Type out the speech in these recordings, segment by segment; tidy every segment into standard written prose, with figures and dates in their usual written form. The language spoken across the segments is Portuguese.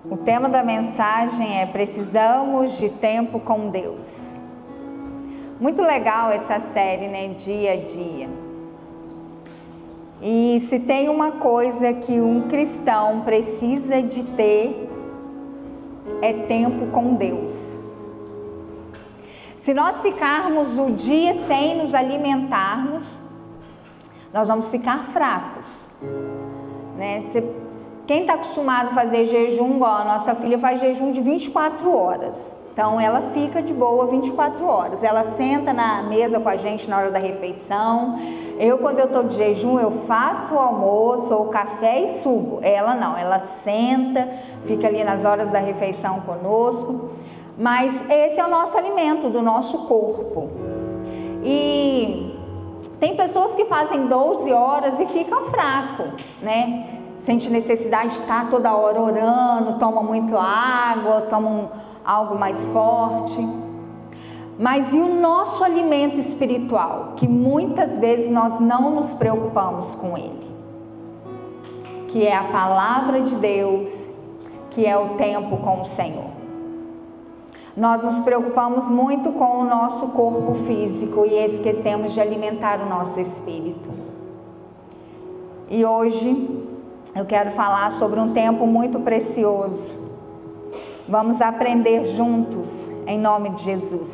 O tema da mensagem é: precisamos de tempo com Deus. Muito legal essa série, né? Dia a dia. E se tem uma coisa que um cristão precisa de ter, é tempo com Deus. Se nós ficarmos o dia sem nos alimentarmos, nós vamos ficar fracos, né? Quem está acostumado a fazer jejum, igual a nossa filha faz jejum de 24 horas. Então ela fica de boa 24 horas. Ela senta na mesa com a gente na hora da refeição. Quando eu estou de jejum, eu faço o almoço ou o café e subo. Ela não, ela senta, fica ali nas horas da refeição conosco. Mas esse é o nosso alimento do nosso corpo. E tem pessoas que fazem 12 horas e ficam fracos, né? Sente necessidade de estar toda hora orando, toma muito água, toma algo mais forte. Mas e o nosso alimento espiritual, que muitas vezes nós não nos preocupamos com ele? Que é a palavra de Deus, que é o tempo com o Senhor. Nós nos preocupamos muito com o nosso corpo físico e esquecemos de alimentar o nosso espírito. E hoje eu quero falar sobre um tempo muito precioso. Vamos aprender juntos, em nome de Jesus.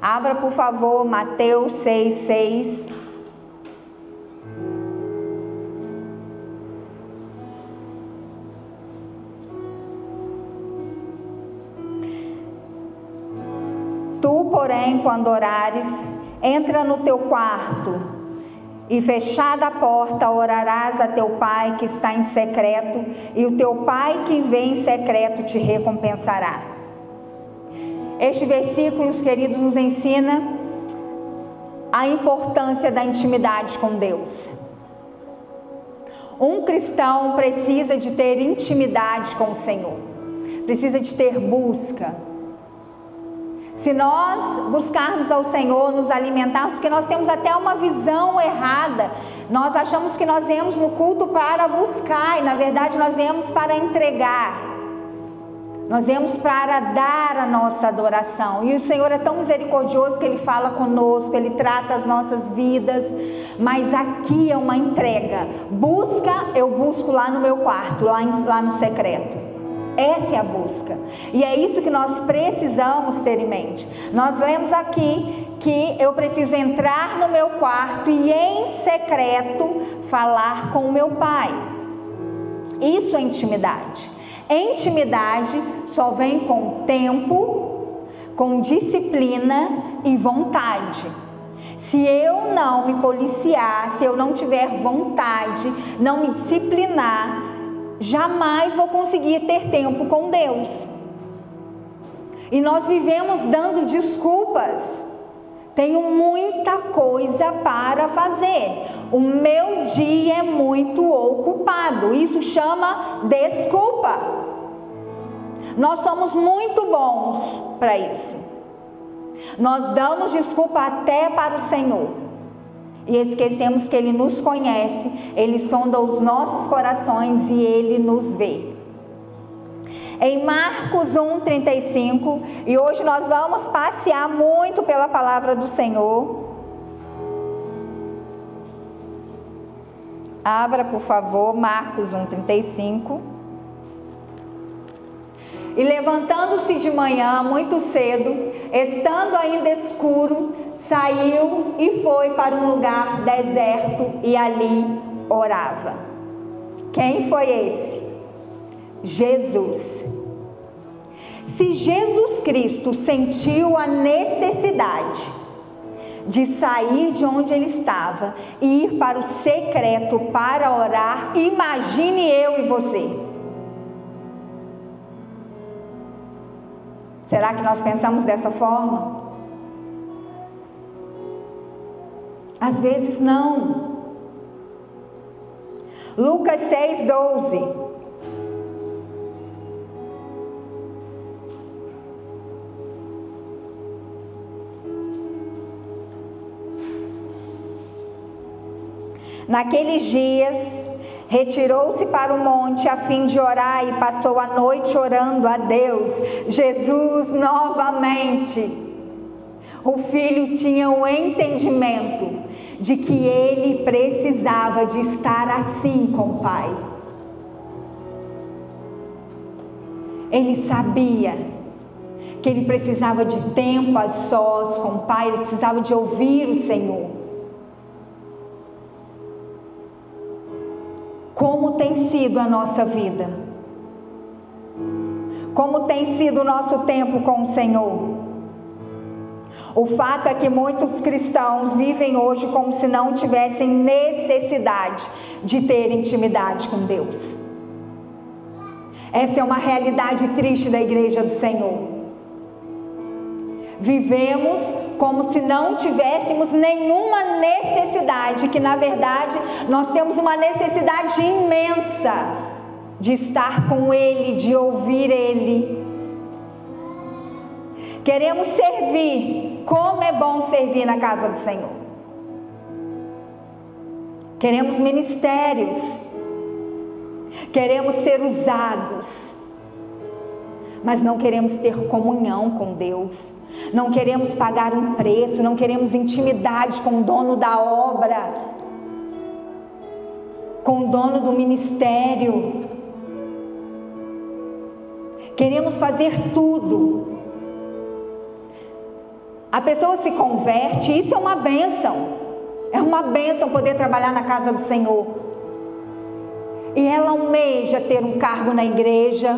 Abra, por favor, Mateus 6:6. Tu, porém, quando orares, entra no teu quarto e fechada a porta, orarás a teu pai que está em secreto, e o teu pai que vê em secreto te recompensará. Este versículo, queridos, nos ensina a importância da intimidade com Deus. Um cristão precisa de ter intimidade com o Senhor, precisa de ter busca. Se nós buscarmos ao Senhor, nos alimentarmos, porque nós temos até uma visão errada, nós achamos que nós viemos no culto para buscar, e na verdade nós viemos para entregar, nós viemos para dar a nossa adoração. E o Senhor é tão misericordioso que Ele fala conosco, Ele trata as nossas vidas, mas aqui é uma entrega. Busca, eu busco lá no meu quarto, lá no secreto. Essa é a busca. E é isso que nós precisamos ter em mente. Nós lemos aqui que eu preciso entrar no meu quarto e em secreto falar com o meu pai. Isso é intimidade. Intimidade só vem com tempo, com disciplina e vontade. Se eu não me policiar, se eu não tiver vontade, não me disciplinar, jamais vou conseguir ter tempo com Deus. E nós vivemos dando desculpas. Tenho muita coisa para fazer. O meu dia é muito ocupado. Isso chama desculpa. Nós somos muito bons para isso. Nós damos desculpa até para o Senhor. E esquecemos que Ele nos conhece, Ele sonda os nossos corações e Ele nos vê. Em Marcos 1:35, e hoje nós vamos passear muito pela palavra do Senhor. Abra, por favor, Marcos 1:35. E levantando-se de manhã, muito cedo, estando ainda escuro, saiu e foi para um lugar deserto e ali orava. Quem foi esse? Jesus. Se Jesus Cristo sentiu a necessidade de sair de onde ele estava e ir para o secreto para orar, imagine eu e você. Será que nós pensamos dessa forma? Às vezes não. Lucas 6:12. Naqueles dias, retirou-se para o monte a fim de orar e passou a noite orando a Deus. Jesus novamente. O filho tinha o entendimento de que ele precisava de estar assim com o Pai. Ele sabia que ele precisava de tempo a sós com o Pai, ele precisava de ouvir o Senhor. Como tem sido a nossa vida? Como tem sido o nosso tempo com o Senhor? O fato é que muitos cristãos vivem hoje como se não tivessem necessidade de ter intimidade com Deus. Essa é uma realidade triste da igreja do Senhor. Vivemos como se não tivéssemos nenhuma necessidade, que na verdade nós temos uma necessidade imensa de estar com Ele, de ouvir Ele. Queremos servir, como é bom servir na casa do Senhor. Queremos ministérios, queremos ser usados, mas não queremos ter comunhão com Deus. Não queremos pagar um preço, não queremos intimidade com o dono da obra, com o dono do ministério. Queremos fazer tudo. A pessoa se converte, isso é uma bênção. É uma bênção poder trabalhar na casa do Senhor. E ela almeja ter um cargo na igreja.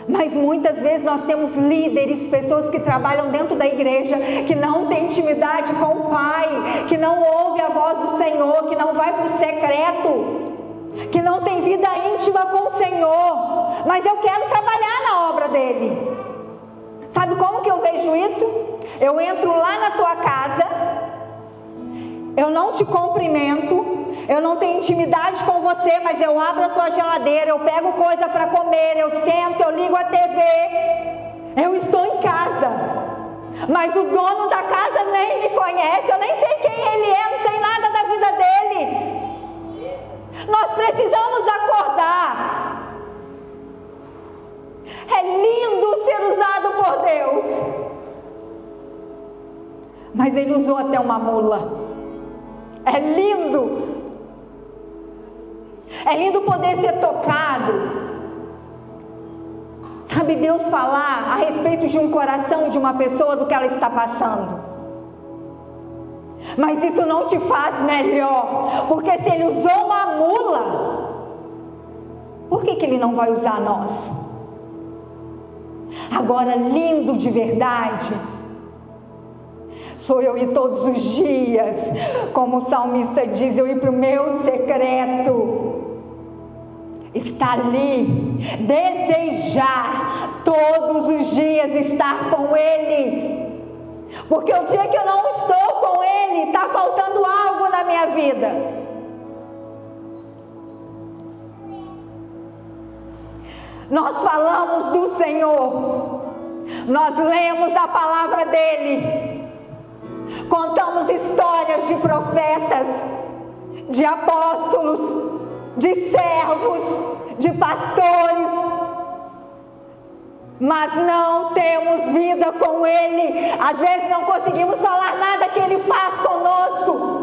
Mas muitas vezes nós temos líderes, pessoas que trabalham dentro da igreja, que não têm intimidade com o Pai, que não ouve a voz do Senhor, que não vai para o secreto, que não tem vida íntima com o Senhor. Mas eu quero trabalhar na obra dele. Sabe como que eu vejo isso? Eu entro lá na tua casa, eu não te cumprimento, eu não tenho intimidade com você, mas eu abro a tua geladeira, eu pego coisa para comer, eu sento, eu ligo a TV, eu estou em casa, mas o dono da casa nem me conhece, eu nem sei quem ele é, não sei nada da vida dele. Nós precisamos acordar. É lindo ser usado por Deus, mas Ele usou até uma mula. É lindo. É lindo poder ser tocado. Sabe, Deus falar a respeito de um coração de uma pessoa, do que ela está passando. Mas isso não te faz melhor, porque se Ele usou uma mula, por que Ele não vai usar nós? Agora, lindo de verdade, sou eu ir todos os dias, como o salmista diz, eu ir para o meu secreto, estar ali, desejar todos os dias estar com Ele, porque o dia que eu não estou com Ele, está faltando algo na minha vida. Nós falamos do Senhor, nós lemos a palavra dEle, contamos histórias de profetas, de apóstolos, de servos, de pastores, mas não temos vida com Ele. Às vezes não conseguimos falar nada que Ele faz conosco,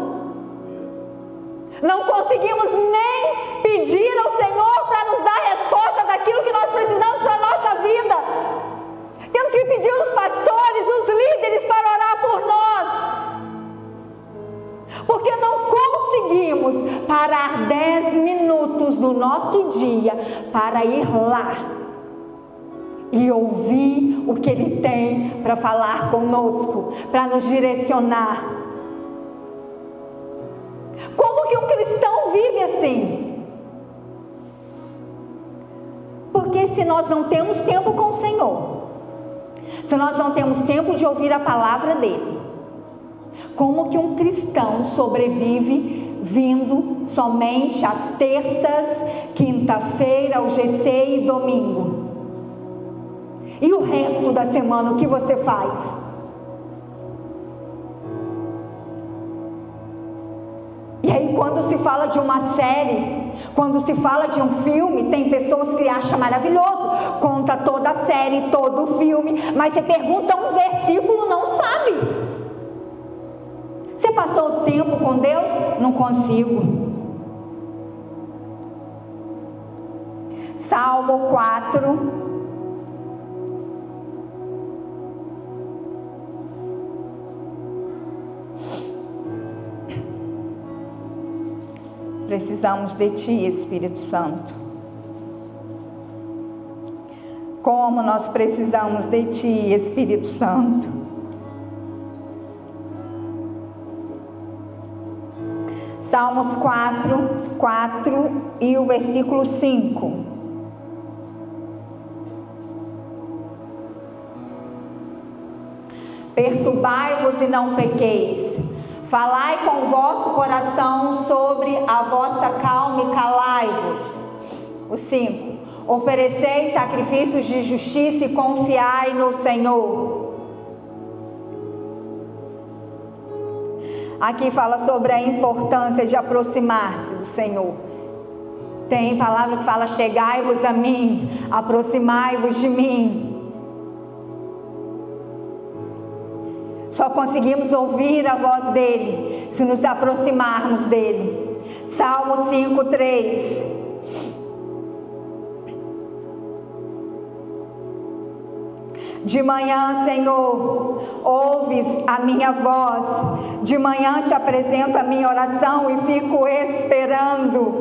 não conseguimos nem pedir ao Senhor para nos dar resposta daquilo que nós precisamos para a nossa vida. Temos que pedir aos pastores, os líderes, para orar por nós, porque não conseguimos parar 10 minutos do nosso dia para ir lá e ouvir o que Ele tem para falar conosco, para nos direcionar. Como que um cristão vive assim? Porque se nós não temos tempo com o Senhor, se nós não temos tempo de ouvir a palavra dEle, como que um cristão sobrevive vindo somente às terças, quinta-feira, ao GC e domingo? E o resto da semana, o que você faz? E aí quando se fala de uma série, quando se fala de um filme, tem pessoas que acham maravilhoso, conta toda a série, todo o filme, mas você pergunta um versículo, não sabe. Você passou tempo com Deus? Não consigo. Salmo 4. Precisamos de Ti, Espírito Santo. Como nós precisamos de Ti, Espírito Santo. Salmos 4 e o versículo 5. Perturbai-vos e não pequeis. Falai com o vosso coração sobre a vossa calma e calai-vos. O 5. Ofereceis sacrifícios de justiça e confiai no Senhor. Aqui fala sobre a importância de aproximar-se do Senhor. Tem palavra que fala: chegai-vos a mim, aproximai-vos de mim. Só conseguimos ouvir a voz dele se nos aproximarmos dele. Salmo 5:3. De manhã, Senhor, ouves a minha voz. De manhã te apresento a minha oração e fico esperando.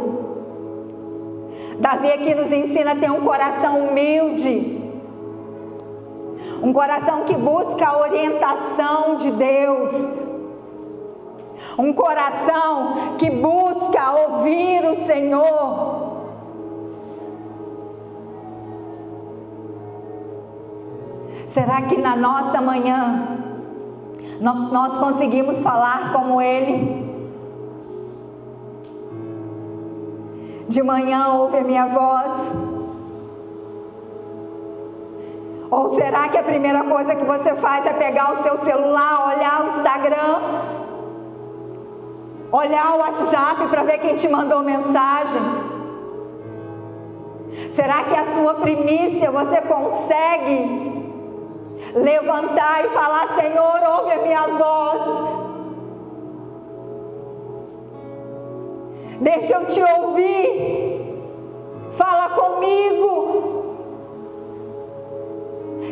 Davi aqui nos ensina a ter um coração humilde. Um coração que busca a orientação de Deus. Um coração que busca ouvir o Senhor. Será que na nossa manhã nós conseguimos falar como Ele? De manhã ouve a minha voz. Ou será que a primeira coisa que você faz é pegar o seu celular, olhar o Instagram, olhar o WhatsApp para ver quem te mandou mensagem? Será que a sua primícia você consegue levantar e falar: Senhor, ouve a minha voz, deixa eu te ouvir, fala comigo?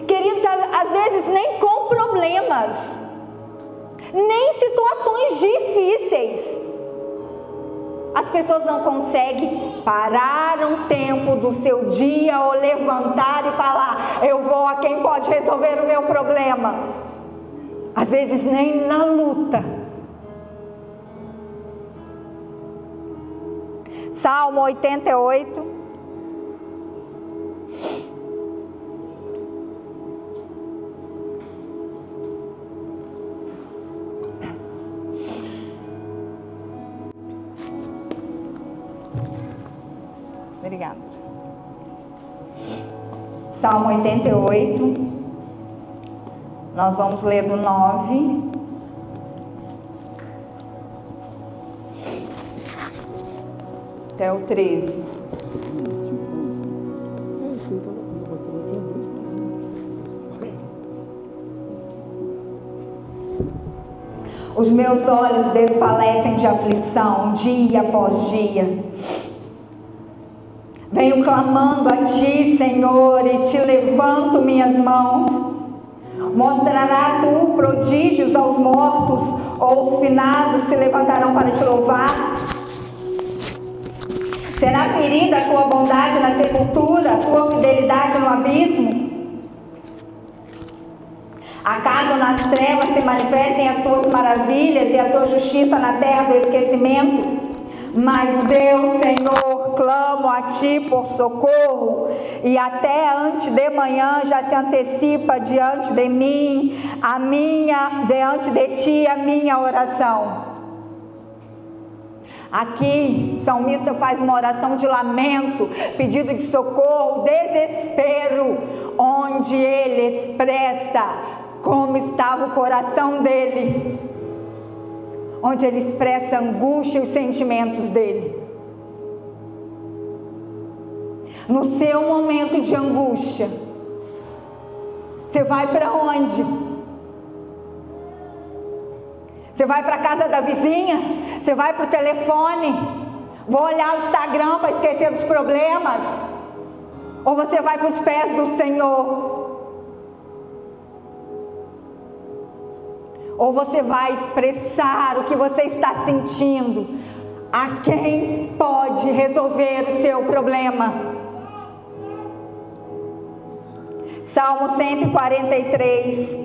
Queridos, às vezes nem com problemas, nem situações difíceis, as pessoas não conseguem parar um tempo do seu dia ou levantar e falar: eu vou a quem pode resolver o meu problema. Às vezes nem na luta. Salmo 88. Obrigada. Salmo 88. Nós vamos ler do 9 até o 13. Os meus olhos desfalecem de aflição dia após dia. Venho clamando a Ti, Senhor, e Te levanto minhas mãos. Mostrará Tu prodígios aos mortos, ou os finados se levantarão para Te louvar? Será ferida a Tua bondade na sepultura, a Tua fidelidade no abismo? Acaso nas trevas se manifestem as Tuas maravilhas e a Tua justiça na terra do esquecimento? Mas eu, Senhor, clamo a Ti por socorro, e até antes de manhã já se antecipa diante de mim, diante de Ti a minha oração. Aqui, o salmista faz uma oração de lamento, pedido de socorro, desespero, onde ele expressa como estava o coração dele. onde ele expressa a angústia e os sentimentos dele. No seu momento de angústia, você vai para onde? Você vai para a casa da vizinha? Você vai para o telefone? Vou olhar o Instagram para esquecer dos problemas? Ou você vai para os pés do Senhor? Ou você vai expressar o que você está sentindo a quem pode resolver o seu problema? Salmo 143.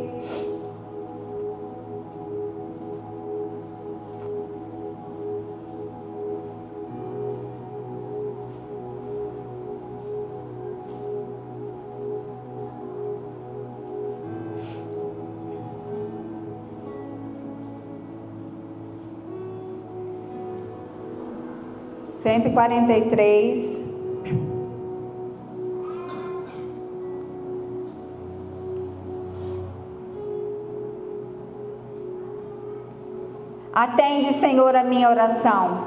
Atende, Senhor, a minha oração.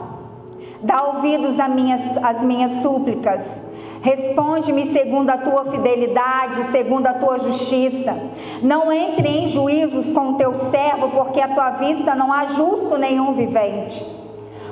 Dá ouvidos às minhas súplicas. Responde-me segundo a tua fidelidade, segundo a tua justiça. Não entre em juízos com o teu servo, porque à tua vista não há justo nenhum vivente.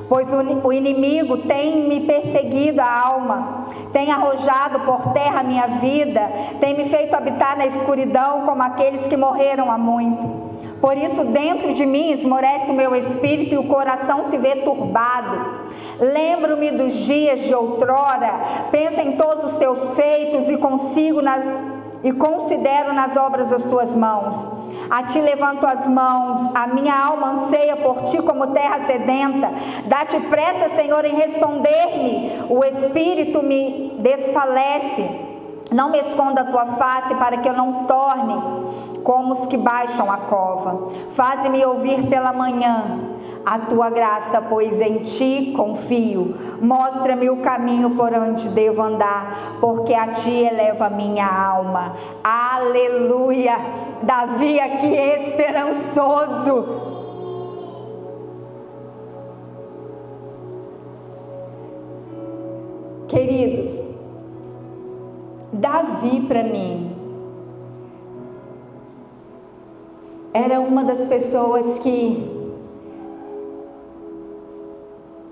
Pois o inimigo tem me perseguido a alma, tem arrojado por terra a minha vida, tem me feito habitar na escuridão como aqueles que morreram há muito. Por isso dentro de mim esmorece o meu espírito e o coração se vê turbado. Lembro-me dos dias de outrora, penso em todos os teus feitos e considero nas obras das tuas mãos. A ti levanto as mãos, a minha alma anseia por ti como terra sedenta. Dá-te pressa, Senhor, em responder-me. O espírito me desfalece. Não me esconda a tua face para que eu não torne como os que baixam a cova. Faze-me ouvir pela manhã a tua graça, pois em ti confio. Mostra-me o caminho por onde devo andar, porque a ti eleva a minha alma. Aleluia! Davi aqui esperançoso. Queridos, Davi para mim era uma das pessoas que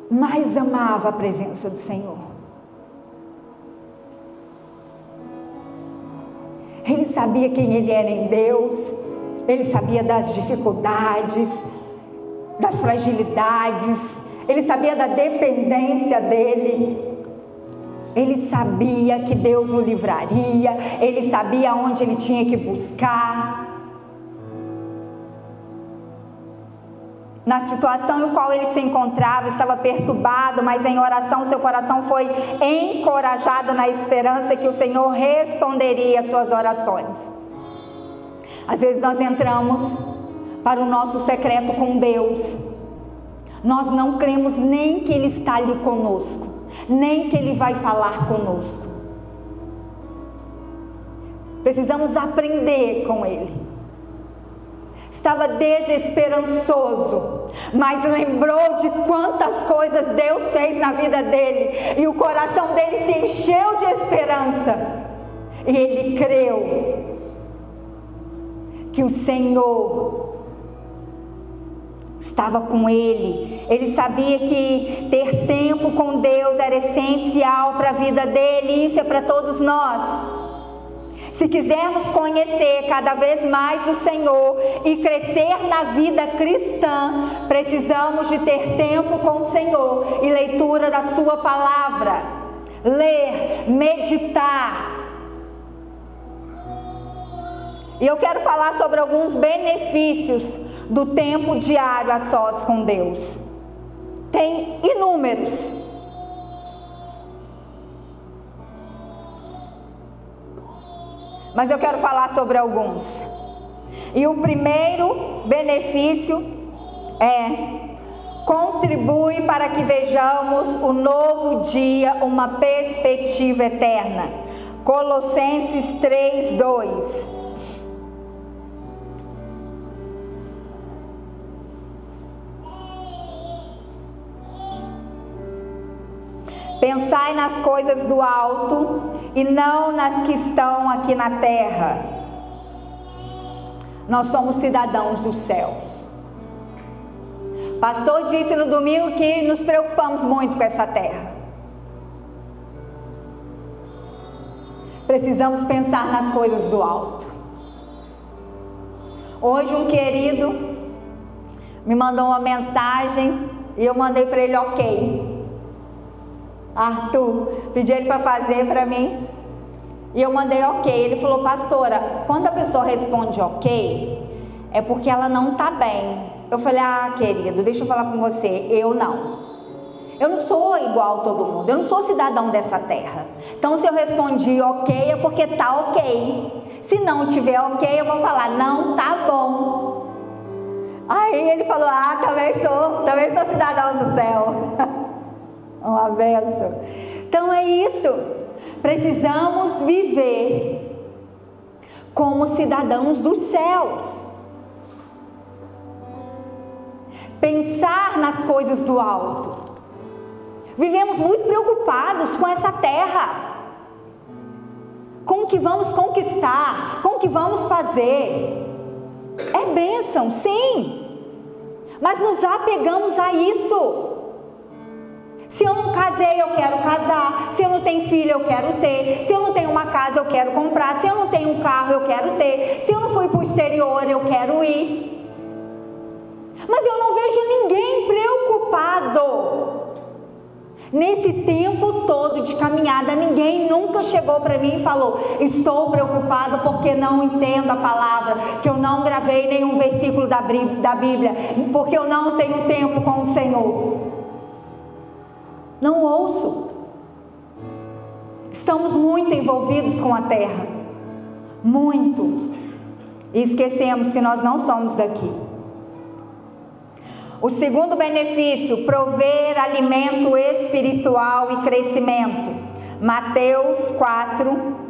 mais amava a presença do Senhor. Ele sabia quem ele era em Deus, ele sabia das dificuldades, das fragilidades, ele sabia da dependência dele. Ele sabia que Deus o livraria, ele sabia onde ele tinha que buscar. Na situação em qual ele se encontrava, estava perturbado, mas em oração seu coração foi encorajado na esperança que o Senhor responderia às suas orações. Às vezes nós entramos para o nosso secreto com Deus, nós não cremos nem que Ele está ali conosco, nem que Ele vai falar conosco. Precisamos aprender com Ele. Estava desesperançoso, mas lembrou de quantas coisas Deus fez na vida dele, e o coração dele se encheu de esperança, e ele creu que o Senhor estava com ele. Ele sabia que ter tempo com Deus era essencial para a vida dele, e isso é para todos nós. Se quisermos conhecer cada vez mais o Senhor e crescer na vida cristã, precisamos de ter tempo com o Senhor e leitura da sua palavra, ler, meditar. E eu quero falar sobre alguns benefícios do tempo diário a sós com Deus. Tem inúmeros. Mas eu quero falar sobre alguns. E o primeiro benefício contribui para que vejamos o novo dia, uma perspectiva eterna. Colossenses 3:2. Pensai nas coisas do alto e não nas que estão aqui na terra. Nós somos cidadãos dos céus. Pastor disse no domingo que nos preocupamos muito com essa terra. Precisamos pensar nas coisas do alto. Hoje um querido me mandou uma mensagem e eu mandei para ele ok. Arthur, pedi ele para fazer para mim e eu mandei ok. Ele falou: pastora, quando a pessoa responde ok, é porque ela não está bem. Eu falei: ah, querido, deixa eu falar com você, eu não sou igual a todo mundo, eu não sou cidadão dessa terra. Então se eu respondi ok, é porque tá ok. Se não tiver ok, eu vou falar: não tá bom. Aí ele falou: ah, também sou cidadão do céu. Uma benção. Então é isso, precisamos viver como cidadãos dos céus. Pensar nas coisas do alto. Vivemos muito preocupados com essa terra, com o que vamos conquistar, com o que vamos fazer. É bênção, sim, mas nos apegamos a isso. Se eu não casei, eu quero casar. Se eu não tenho filho, eu quero ter. Se eu não tenho uma casa, eu quero comprar. Se eu não tenho um carro, eu quero ter. Se eu não fui para o exterior, eu quero ir. Mas eu não vejo ninguém preocupado. Nesse tempo todo de caminhada, ninguém nunca chegou para mim e falou: estou preocupado porque não entendo a palavra, que eu não gravei nenhum versículo da Bíblia, porque eu não tenho tempo com o Senhor. Não ouço. Estamos muito envolvidos com a terra, muito, e esquecemos que nós não somos daqui. O segundo benefício: prover alimento espiritual e crescimento. Mateus 4.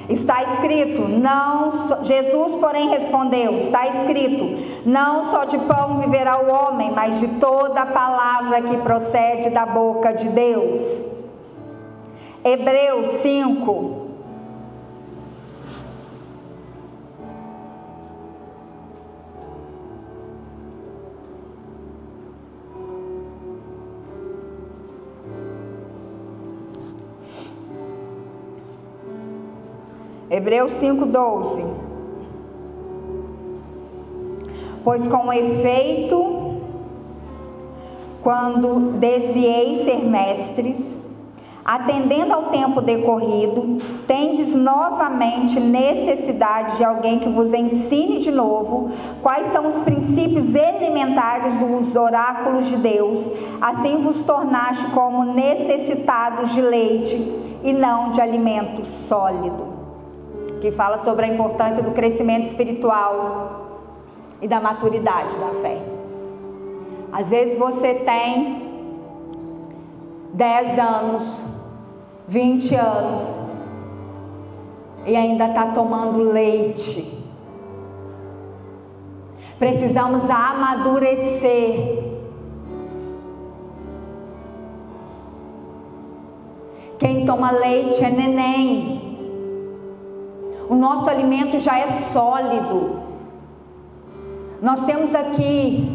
Está escrito, Jesus, porém, respondeu: está escrito, não só de pão viverá o homem, mas de toda a palavra que procede da boca de Deus. Hebreus 5. Hebreus 5:12. Pois com efeito, quando desviei ser mestres, atendendo ao tempo decorrido, tendes novamente necessidade de alguém que vos ensine de novo quais são os princípios elementares dos oráculos de Deus. Assim vos tornaste como necessitados de leite e não de alimento sólido. Que fala sobre a importância do crescimento espiritual e da maturidade da fé. Às vezes você tem 10 anos, 20 anos e ainda está tomando leite. Precisamos amadurecer. Quem toma leite é neném. O nosso alimento já é sólido. Nós temos aqui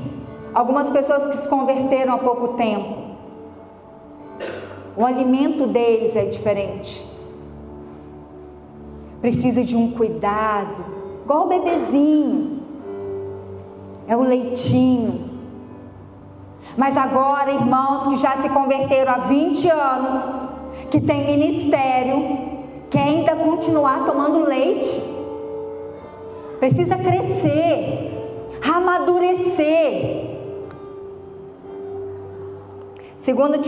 algumas pessoas que se converteram há pouco tempo. O alimento deles é diferente. Precisa de um cuidado, igual o bebezinho. É o leitinho. Mas agora, irmãos que já se converteram há 20 anos, que tem ministério, quer ainda continuar tomando leite. Precisa crescer, amadurecer. 2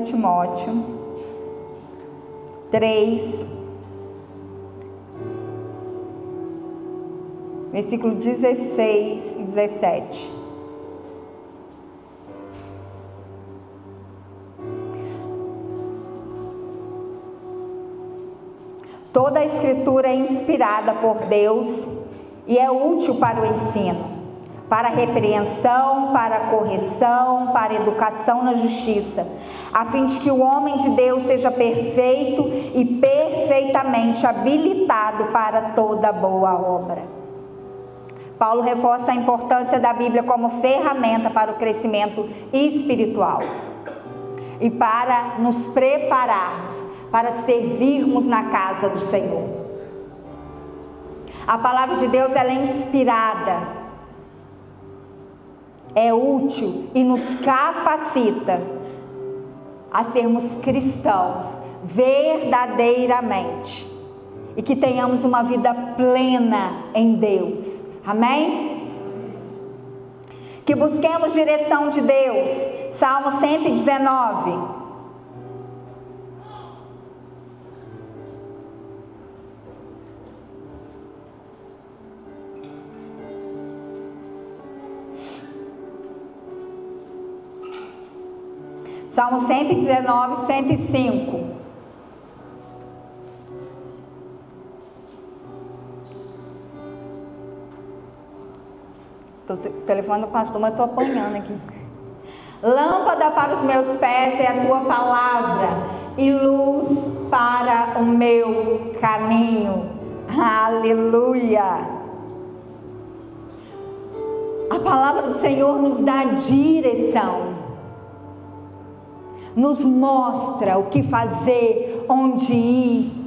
Timóteo 3, versículo 16 e 17. Toda a Escritura é inspirada por Deus e é útil para o ensino, para a repreensão, para a correção, para a educação na justiça, a fim de que o homem de Deus seja perfeito e perfeitamente habilitado para toda boa obra. Paulo reforça a importância da Bíblia como ferramenta para o crescimento espiritual e para nos prepararmos para servirmos na casa do Senhor. A palavra de Deus, ela é inspirada, é útil e nos capacita a sermos cristãos verdadeiramente e que tenhamos uma vida plena em Deus. Amém? Que busquemos direção de Deus. Salmo 119. Salmo 119, 105. O telefone do pastor, mas estou apanhando aqui. Lâmpada para os meus pés é a tua palavra e luz para o meu caminho. Aleluia! A palavra do Senhor nos dá direção, nos mostra o que fazer, onde ir.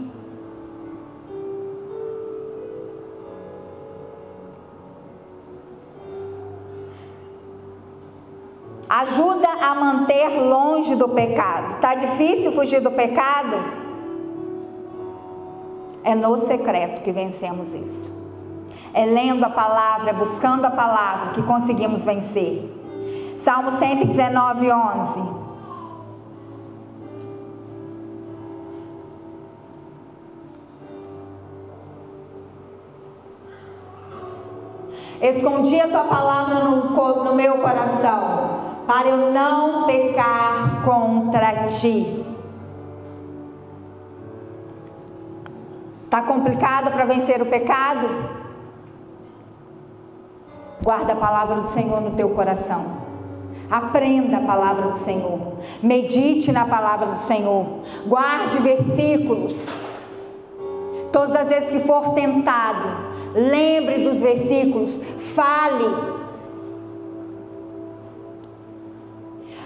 Ajuda a manter longe do pecado. Está difícil fugir do pecado? É no secreto que vencemos isso. É lendo a palavra, é buscando a palavra que conseguimos vencer. Salmo 119, 11. Escondi a tua palavra no meu coração, para eu não pecar contra ti. Está complicado para vencer o pecado? Guarda a palavra do Senhor no teu coração. Aprenda a palavra do Senhor. Medite na palavra do Senhor. Guarde versículos. Todas as vezes que for tentado, lembre dos versículos. Fale.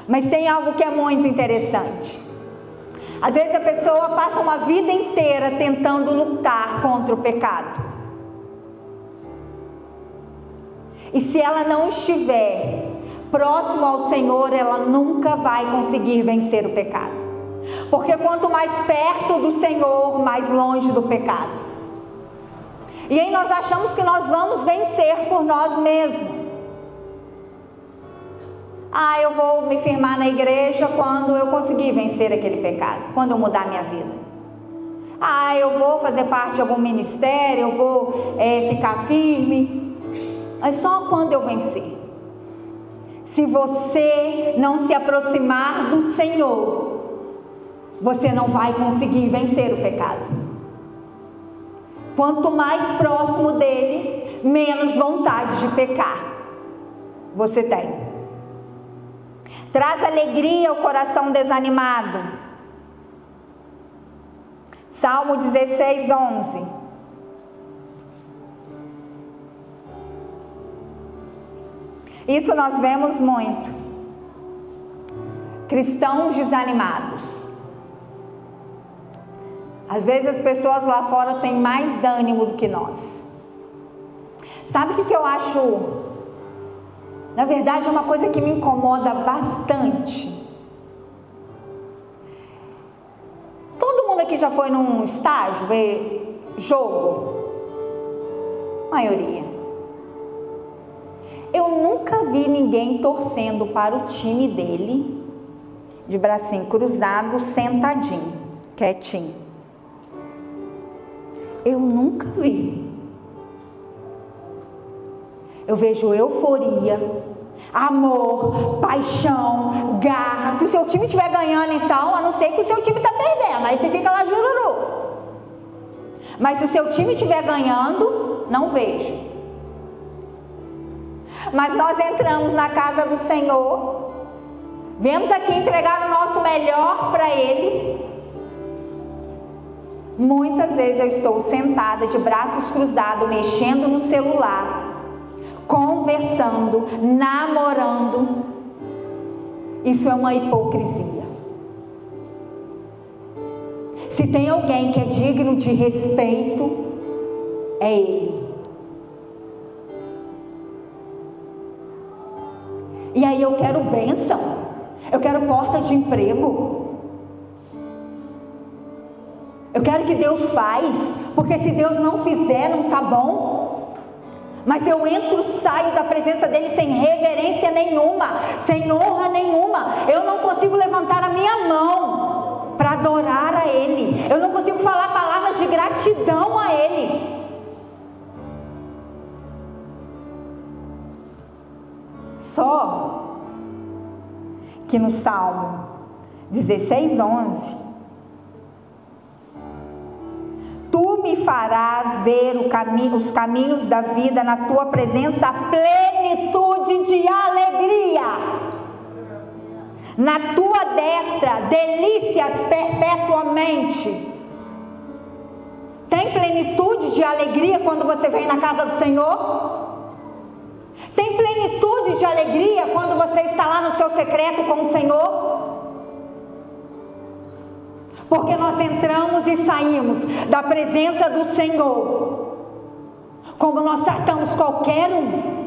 Mas tem algo que é muito interessante. Às vezes a pessoa passa uma vida inteira tentando lutar contra o pecado. E se ela não estiver próximo ao Senhor, ela nunca vai conseguir vencer o pecado. Porque quanto mais perto do Senhor, mais longe do pecado. E aí nós achamos que nós vamos vencer por nós mesmos. Eu vou me firmar na igreja quando eu conseguir vencer aquele pecado, quando eu mudar minha vida. Eu vou fazer parte de algum ministério, eu vou ficar firme, mas só quando eu vencer. Se você não se aproximar do Senhor, você não vai conseguir vencer o pecado. Quanto mais próximo dele, menos vontade de pecar você tem. Traz alegria ao coração desanimado. Salmo 16, 11. Isso nós vemos muito. Cristãos desanimados. Às vezes as pessoas lá fora têm mais ânimo do que nós. Sabe o que eu acho? Na verdade é uma coisa que me incomoda bastante. Todo mundo aqui já foi num estágio ver jogo? Maioria. Eu nunca vi ninguém torcendo para o time dele, de bracinho cruzado, sentadinho, quietinho. Eu nunca vi. Eu vejo euforia, amor, paixão, garra. Se o seu time estiver ganhando, então, a não ser que o seu time está perdendo, aí você fica lá jururu. Mas se o seu time estiver ganhando, não vejo. Mas nós entramos na casa do Senhor, viemos aqui entregar o nosso melhor para Ele. Muitas vezes eu estou sentada de braços cruzados, mexendo no celular, conversando, namorando. Isso é uma hipocrisia. Se tem alguém que é digno de respeito, é Ele. E aí eu quero bênção, eu quero porta de emprego, eu quero que Deus faz, porque se Deus não fizer, não está bom. Mas eu entro, saio da presença dele sem reverência nenhuma, sem honra nenhuma. Eu não consigo levantar a minha mão para adorar a Ele, eu não consigo falar palavras de gratidão a Ele. Só que no Salmo 16:11, tu me farás ver os caminhos da vida, na tua presença plenitude de alegria, na tua destra delícias perpetuamente. Tem plenitude de alegria quando você vem na casa do Senhor? Tem plenitude de alegria quando você está lá no seu secreto com o Senhor? Porque nós entramos e saímos da presença do Senhor como nós tratamos qualquer um.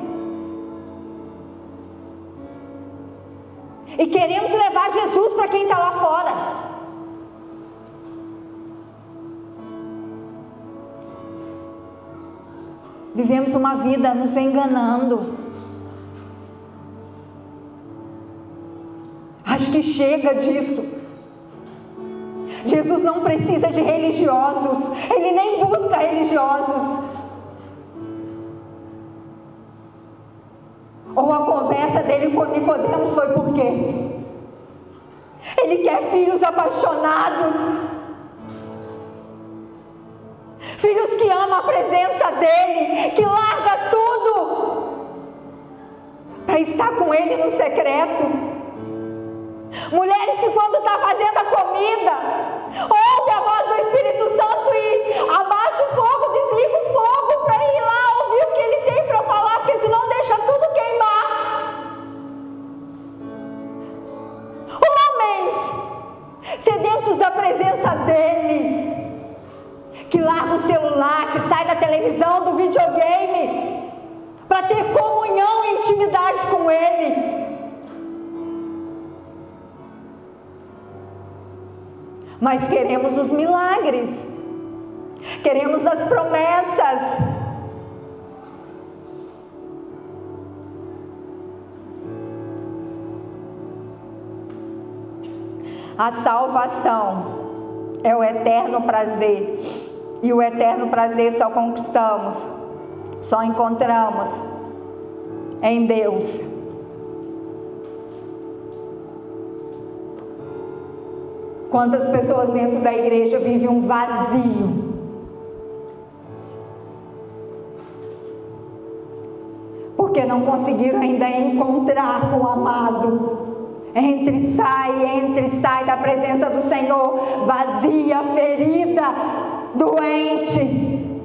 E queremos levar Jesus para quem está lá fora. Vivemos uma vida nos enganando. Acho que chega disso. Jesus não precisa de religiosos. Ele nem busca religiosos. Ou a conversa dele com Nicodemos foi por quê? Ele quer filhos apaixonados. Filhos que amam a presença dele, que larga tudo para estar com ele no secreto. Mulheres que quando está fazendo a comida, ouve a voz do Espírito Santo e abaixa o fogo, desliga o fogo para ir lá ouvir o que ele tem para falar, porque senão deixa tudo queimar. Homens sedentos da presença dele, que larga o celular, que sai da televisão, do videogame, para ter comunhão e intimidade com Ele. Mas queremos os milagres, queremos as promessas. A salvação é o eterno prazer. E o eterno prazer só conquistamos, só encontramos em Deus. Quantas pessoas dentro da igreja vivem um vazio? Porque não conseguiram ainda encontrar com o amado. Entra e sai da presença do Senhor, vazia, ferida, doente,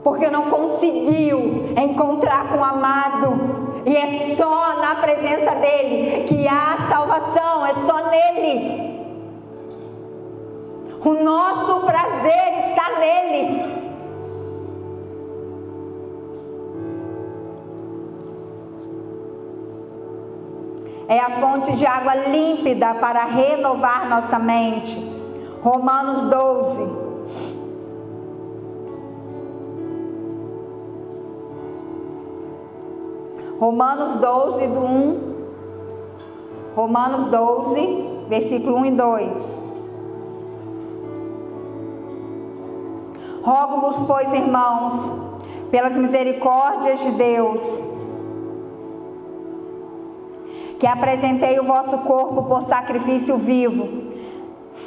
porque não conseguiu encontrar com o amado. E é só na presença dele que há salvação, é só nele. O nosso prazer está nele. É a fonte de água límpida para renovar nossa mente. Romanos 12. Romanos 12, do 1. Romanos 12, versículo 1 e 2. Rogo-vos, pois, irmãos, pelas misericórdias de Deus, que apresentei o vosso corpo por sacrifício vivo,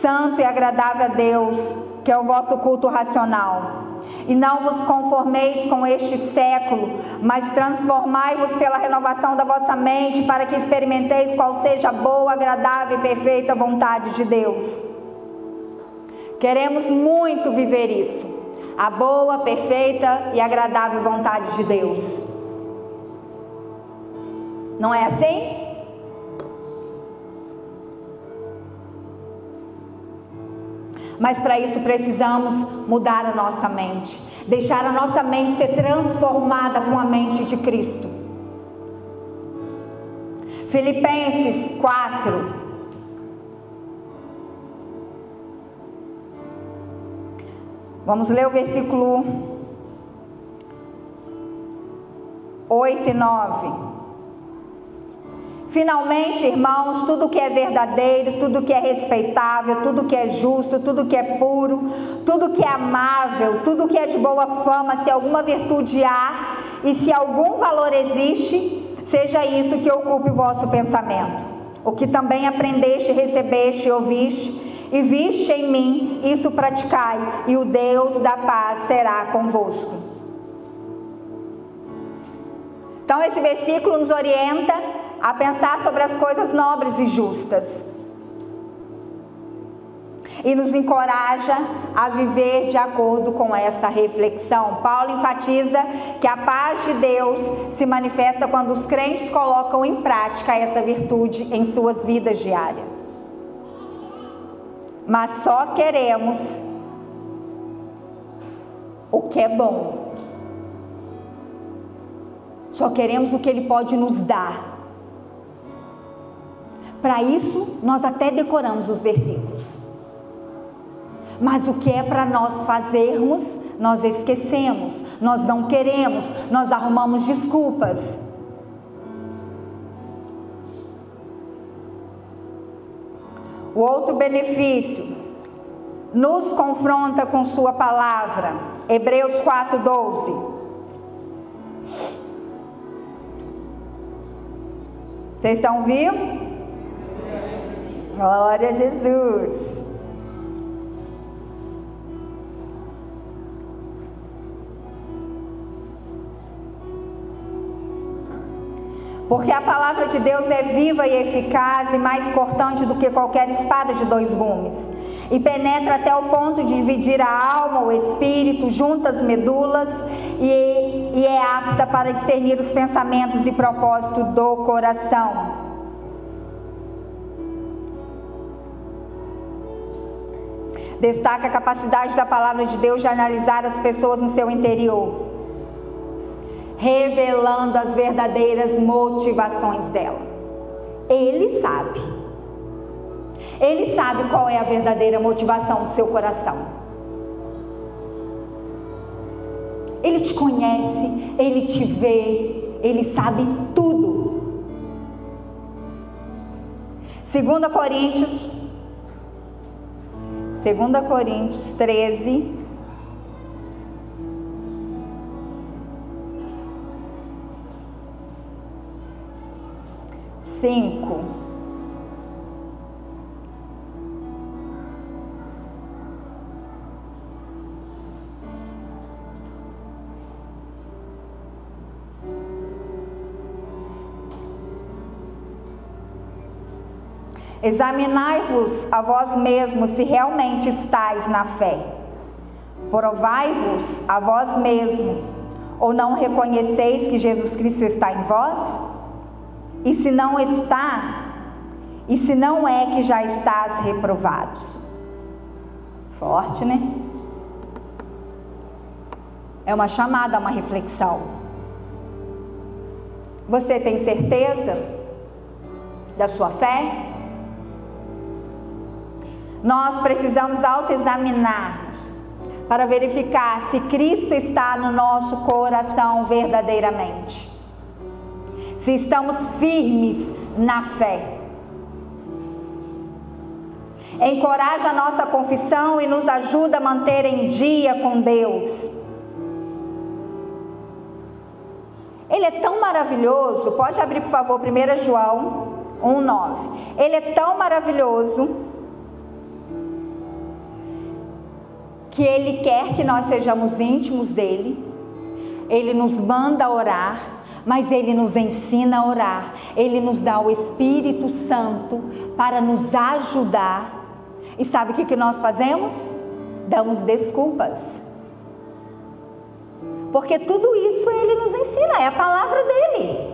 santo e agradável a Deus, que é o vosso culto racional. E não vos conformeis com este século, mas transformai-vos pela renovação da vossa mente, para que experimenteis qual seja a boa, agradável e perfeita vontade de Deus. Queremos muito viver isso, a boa, perfeita e agradável vontade de Deus. Não é assim? Mas para isso precisamos mudar a nossa mente, deixar a nossa mente ser transformada com a mente de Cristo. Filipenses 4. Vamos ler o versículo 8 e 9. Finalmente, irmãos, tudo que é verdadeiro, tudo que é respeitável, tudo que é justo, tudo que é puro, tudo que é amável, tudo que é de boa fama, se alguma virtude há e se algum valor existe, seja isso que ocupe o vosso pensamento. O que também aprendeste, recebeste e ouviste e viste em mim, isso praticai, e o Deus da paz será convosco. Então esse versículo nos orienta a pensar sobre as coisas nobres e justas. E nos encoraja a viver de acordo com essa reflexão. Paulo enfatiza que a paz de Deus se manifesta quando os crentes colocam em prática essa virtude em suas vidas diárias. Mas só queremos o que é bom. Só queremos o que Ele pode nos dar. Para isso, nós até decoramos os versículos. Mas o que é para nós fazermos, nós esquecemos, nós não queremos, nós arrumamos desculpas. O outro benefício nos confronta com sua palavra. Hebreus 4:12. Vocês estão vivos? Glória a Jesus. Porque a palavra de Deus é viva e eficaz e mais cortante do que qualquer espada de 2 gumes. E penetra até o ponto de dividir a alma, o espírito, juntas medulas, e é apta para discernir os pensamentos e propósitos do coração. Destaca a capacidade da palavra de Deus de analisar as pessoas no seu interior, revelando as verdadeiras motivações dela. Ele sabe. Ele sabe qual é a verdadeira motivação do seu coração. Ele te conhece, Ele te vê, Ele sabe tudo. 2 Coríntios 13, examinai-vos a vós mesmos se realmente estáis na fé. Provai-vos a vós mesmos, ou não reconheceis que Jesus Cristo está em vós? E se não está, e se não é que já estás reprovados? Forte, né? É uma chamada a uma reflexão. Você tem certeza da sua fé? Nós precisamos autoexaminar-nos para verificar se Cristo está no nosso coração verdadeiramente. Se estamos firmes na fé. Encoraja a nossa confissão e nos ajuda a manter em dia com Deus. Ele é tão maravilhoso. Pode abrir, por favor, 1 João 1:9. Ele é tão maravilhoso que Ele quer que nós sejamos íntimos dEle. Ele nos manda orar, mas Ele nos ensina a orar. Ele nos dá o Espírito Santo para nos ajudar. E sabe o que nós fazemos? Damos desculpas. Porque tudo isso Ele nos ensina, é a palavra dEle.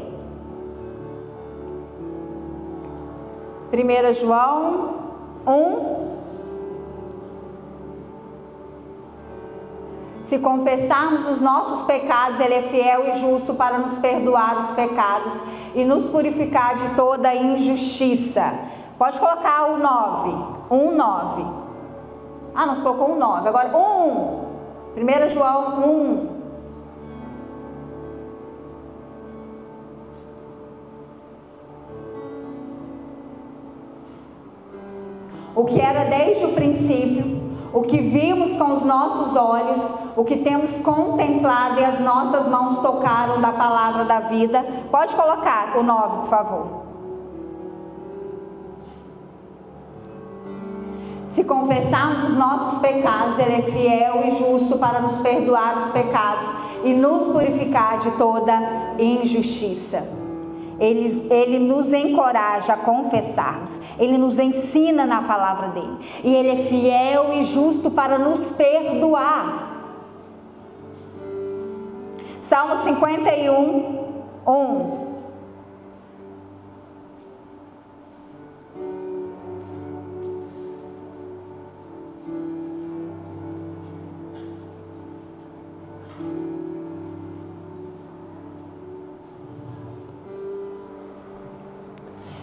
1 João 1. Se confessarmos os nossos pecados, Ele é fiel e justo para nos perdoar os pecados e nos purificar de toda injustiça. Pode colocar o 9. 1:9. Ah, nós colocou 1:9. Agora 1 João 1. O que era desde o princípio, o que vimos com os nossos olhos, o que temos contemplado e as nossas mãos tocaram da palavra da vida. Pode colocar o 9, por favor. Se confessarmos os nossos pecados, Ele é fiel e justo para nos perdoar os pecados e nos purificar de toda injustiça. Ele nos encoraja a confessarmos. Ele nos ensina na palavra dele. E Ele é fiel e justo para nos perdoar. Salmo 51, 1.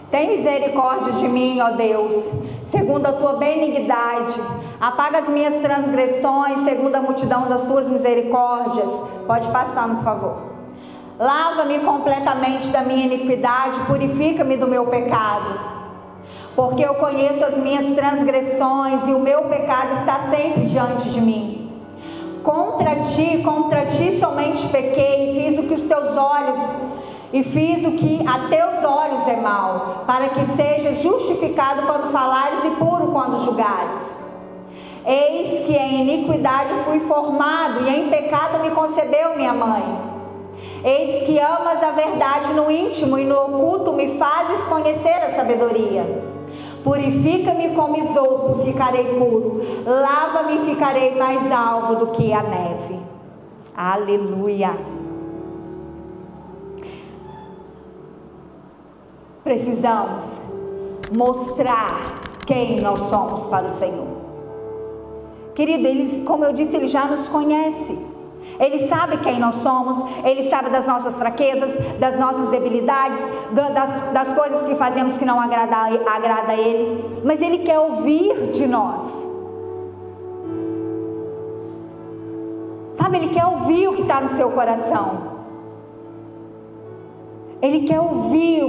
Tem misericórdia de mim, ó Deus, segundo a tua benignidade. Apaga as minhas transgressões, segundo a multidão das tuas misericórdias. Pode passar, por favor. Lava-me completamente da minha iniquidade, purifica-me do meu pecado. Porque eu conheço as minhas transgressões e o meu pecado está sempre diante de mim. Contra ti somente pequei e fiz o que os teus olhos... E fiz o que a teus olhos é mal, para que sejas justificado quando falares e puro quando julgares. Eis que em iniquidade fui formado, e em pecado me concebeu minha mãe. Eis que amas a verdade no íntimo, e no oculto me fazes conhecer a sabedoria. Purifica-me como isopo, ficarei puro. Lava-me, ficarei mais alvo do que a neve. Aleluia. Precisamos mostrar quem nós somos para o Senhor. Querido, Ele, como eu disse, Ele já nos conhece. Ele sabe quem nós somos. Ele sabe das nossas fraquezas, das nossas debilidades, das coisas que fazemos que não agrada a Ele. Mas Ele quer ouvir de nós. Sabe, Ele quer ouvir o que está no seu coração. Ele quer ouvir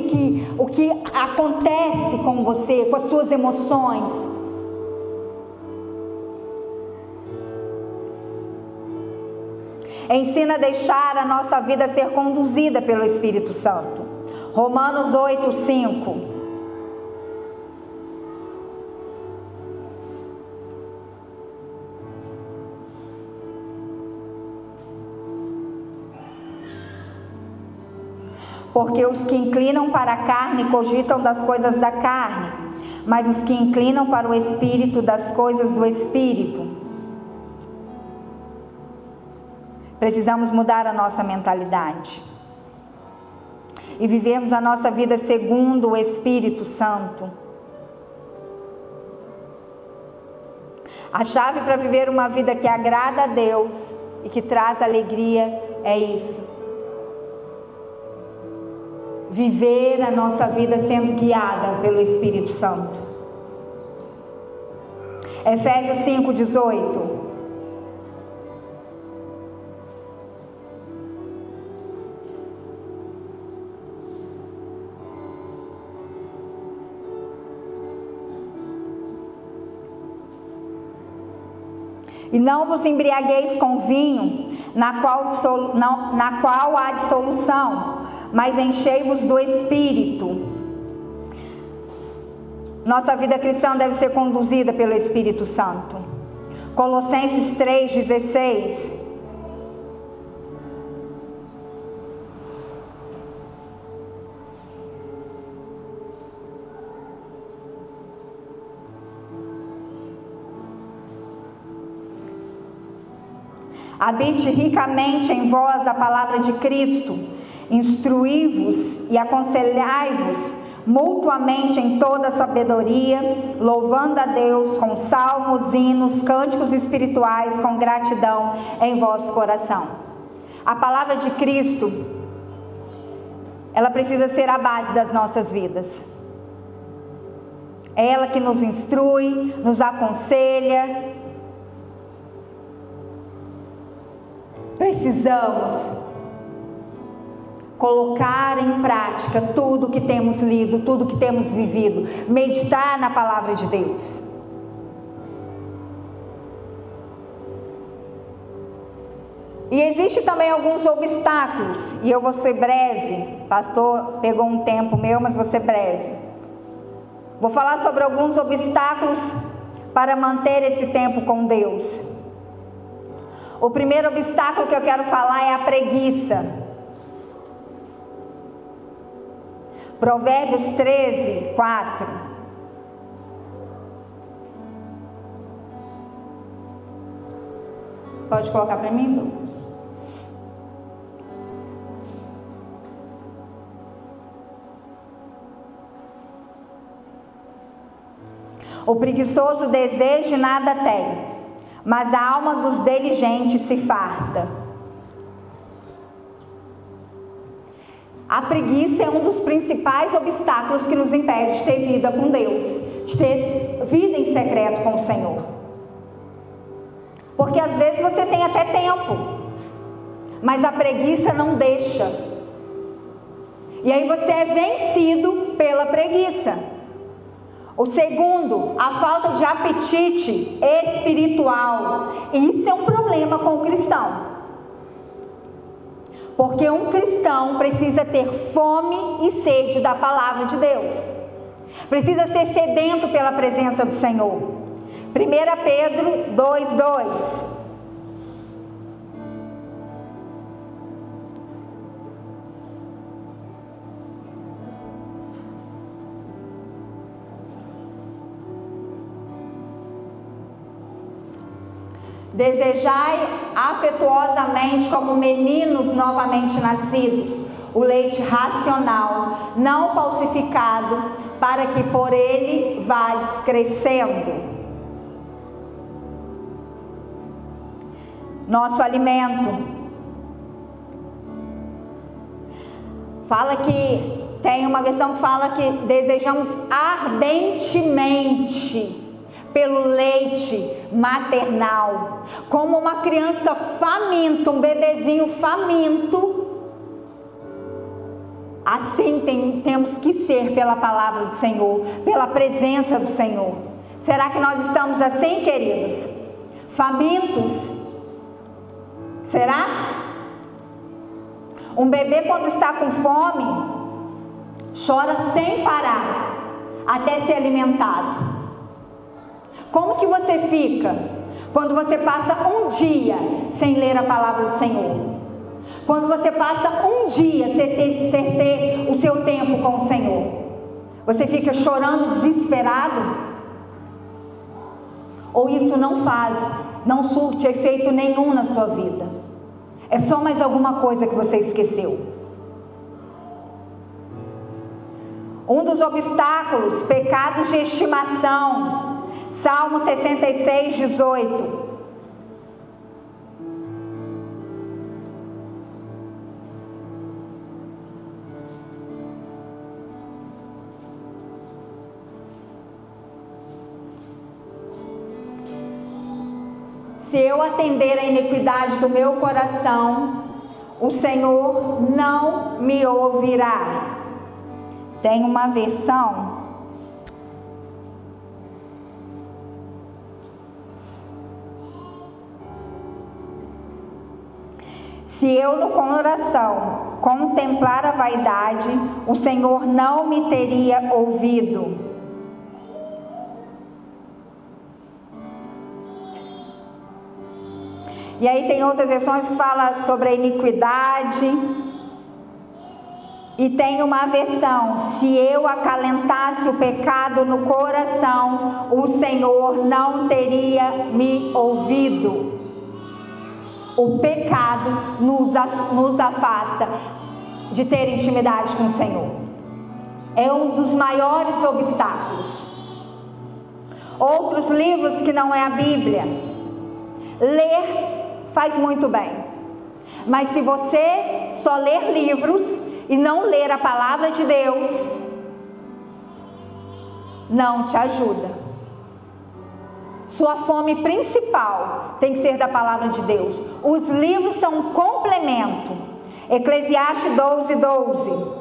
o que acontece com você, com as suas emoções. Ensina a deixar a nossa vida ser conduzida pelo Espírito Santo. Romanos 8, 5. Porque os que inclinam para a carne cogitam das coisas da carne, mas os que inclinam para o Espírito, das coisas do Espírito. Precisamos mudar a nossa mentalidade e vivermos a nossa vida segundo o Espírito Santo. A chave para viver uma vida que agrada a Deus e que traz alegria é isso. Viver a nossa vida sendo guiada pelo Espírito Santo. Efésios 5, 18. E não vos embriagueis com vinho, na qual há dissolução, mas enchei-vos do Espírito. Nossa vida cristã deve ser conduzida pelo Espírito Santo. Colossenses 3,16. Habite ricamente em vós a palavra de Cristo, instruí-vos e aconselhai-vos mutuamente em toda sabedoria, louvando a Deus com salmos, hinos, cânticos espirituais, com gratidão em vosso coração. A palavra de Cristo, ela precisa ser a base das nossas vidas. É ela que nos instrui, nos aconselha. Precisamos colocar em prática tudo que temos lido, tudo que temos vivido, meditar na palavra de Deus. E existe também alguns obstáculos, e eu vou ser breve. Pastor pegou um tempo meu, mas vou ser breve. Vou falar sobre alguns obstáculos para manter esse tempo com Deus. O primeiro obstáculo que eu quero falar é a preguiça. Provérbios 13, 4. Pode colocar para mim, Lucas? O preguiçoso deseja e nada tem, mas a alma dos diligentes se farta. A preguiça é um dos principais obstáculos que nos impede de ter vida com Deus, de ter vida em secreto com o Senhor. Porque às vezes você tem até tempo, mas a preguiça não deixa. E aí você é vencido pela preguiça. O segundo, a falta de apetite espiritual. Isso é um problema com o cristão. Porque um cristão precisa ter fome e sede da palavra de Deus. Precisa ser sedento pela presença do Senhor. 1 Pedro 2:2. Desejai afetuosamente como meninos novamente nascidos, o leite racional, não falsificado, para que por ele vás crescendo. Nosso alimento. Fala que, tem uma versão que fala que desejamos ardentemente pelo leite maternal, como uma criança faminta, um bebezinho faminto. Assim temos que ser pela palavra do Senhor, pela presença do Senhor. Será que nós estamos assim, queridos? Famintos? Será? Um bebê, quando está com fome, chora sem parar até ser alimentado. Como que você fica quando você passa um dia sem ler a palavra do Senhor? Quando você passa um dia sem ter o seu tempo com o Senhor? Você fica chorando, desesperado? Ou isso não surte efeito nenhum na sua vida? É só mais alguma coisa que você esqueceu? Um dos obstáculos, pecados de estimação. Salmo 66, 18. Se eu atender a iniquidade do meu coração, o Senhor não me ouvirá. Tem uma versão. Se eu no coração contemplar a vaidade, o Senhor não me teria ouvido. E aí tem outras versões que falam sobre a iniquidade. E tem uma versão: se eu acalentasse o pecado no coração, o Senhor não teria me ouvido. O pecado nos afasta de ter intimidade com o Senhor. É um dos maiores obstáculos. Outros livros que não é a Bíblia. Ler faz muito bem. Mas se você só ler livros e não ler a palavra de Deus, não te ajuda. Sua fome principal tem que ser da palavra de Deus. Os livros são um complemento. Eclesiastes 12:12.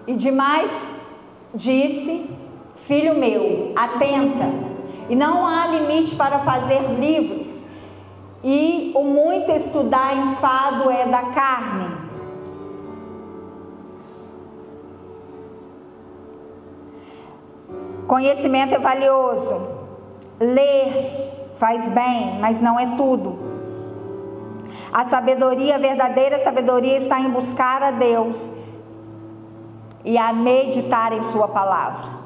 E demais disse: filho meu, atenta, e não há limite para fazer livros, e o muito estudar enfado é da carne. Conhecimento é valioso, ler faz bem, mas não é tudo. A sabedoria, a verdadeira sabedoria está em buscar a Deus e a meditar em sua palavra.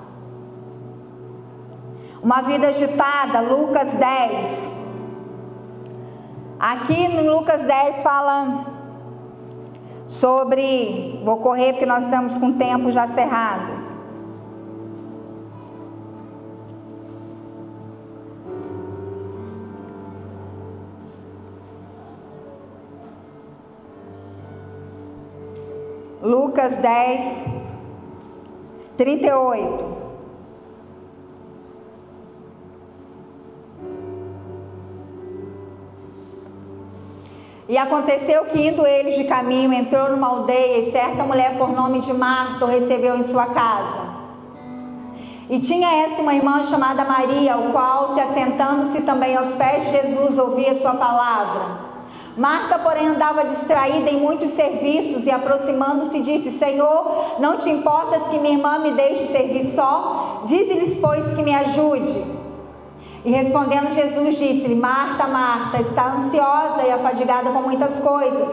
Uma vida agitada, Lucas 10. Aqui no Lucas 10 fala sobre, vou correr porque nós estamos com o tempo já cerrado. Lucas 10, 38. E aconteceu que, indo eles de caminho, entrou numa aldeia, e certa mulher por nome de Marta o recebeu em sua casa. E tinha esta uma irmã chamada Maria, o qual, se assentando-se também aos pés de Jesus, ouvia sua palavra. Marta, porém, andava distraída em muitos serviços, e aproximando-se disse: Senhor, não te importas que minha irmã me deixe servir só? Dize-lhes, pois, que me ajude. E respondendo Jesus disse-lhe: Marta, Marta, está ansiosa e afadigada com muitas coisas,